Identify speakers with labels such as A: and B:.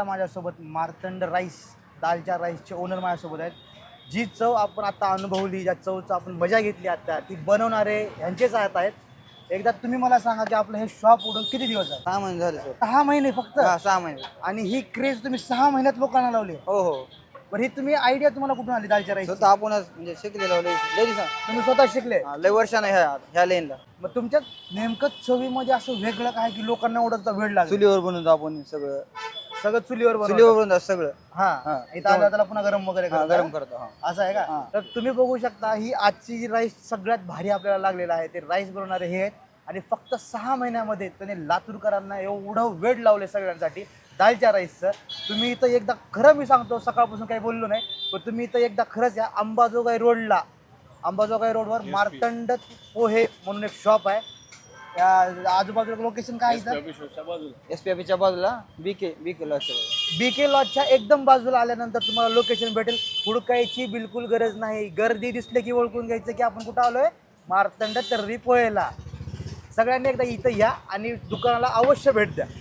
A: माझ्यासोबत Martand rice dalcha राईसचे owner माझ्यासोबत आहेत. जी चव आपण आता अनुभवली, ज्या चवचं आपण मजा घेतली आता, ती बनवणारे ह्यांचेच आहेत. एकदा तुम्ही मला सांगा की आपलं हे शॉप उडून किती दिवस आहे?
B: 6 महिने झाले सर.
A: 6 महिने फक्त?
B: हा 6 महिने.
A: आणि ही क्रेज तुम्ही 6 महिन्यात लोकांना लावली?
B: हो हो.
A: पण ही तुम्ही आयडिया तुम्हाला कुठून आली दालच्या राईस?
B: स्वतः आपणच म्हणजे शिकलेलो लेडीज.
A: तुम्ही स्वतः शिकले?
B: लय वर्षानं ह्या लेनला
A: मग तुमच्या नेमकं चवीमध्ये असं वेगळं काय की लोकांना एवढा वेळ लागला?
B: चुलीवर बनवतो आपण सगळं.
A: सगळं चुलीवर बनवता?
B: चुलीवर बनवतो सगळं.
A: हा इथं आलं त्याला पुन्हा गरम वगैरे करता
B: गरम
A: का?
B: करतो. हा.
A: असं आहे का?
B: हा.
A: तर तुम्ही बघू शकता ही आजची जी राईस सगळ्यात भारी आपल्याला लागलेला आहे ते राईस बनवणारे हे आहेत. आणि फक्त 6 महिन्यामध्ये त्याने लातूरकरांना एवढं वेळ लावले सगळ्यांसाठी दालच्या राईसचं. तुम्ही इथं एकदा खरं मी सांगतो, सकाळपासून काही बोललो नाही, पण तुम्ही इथं एकदा खरंच या अंबाजोगाई रोडवर मार्तंड पोहे म्हणून एक शॉप आहे. त्या आजूबाजूला लोकेशन काय आहे?
B: SPFच्या बाजूला बीके
A: बीके लॉजच्या एकदम बाजूला आल्यानंतर तुम्हाला लोकेशन भेटेल. हुडकायची बिलकुल गरज नाही. गर्दी दिसली की ओळखून घ्यायचं की आपण कुठं आलोय, मार्तंड तर्री पोहेला. सगळ्यांनी एकदा इथं या आणि दुकानाला अवश्य भेट द्या.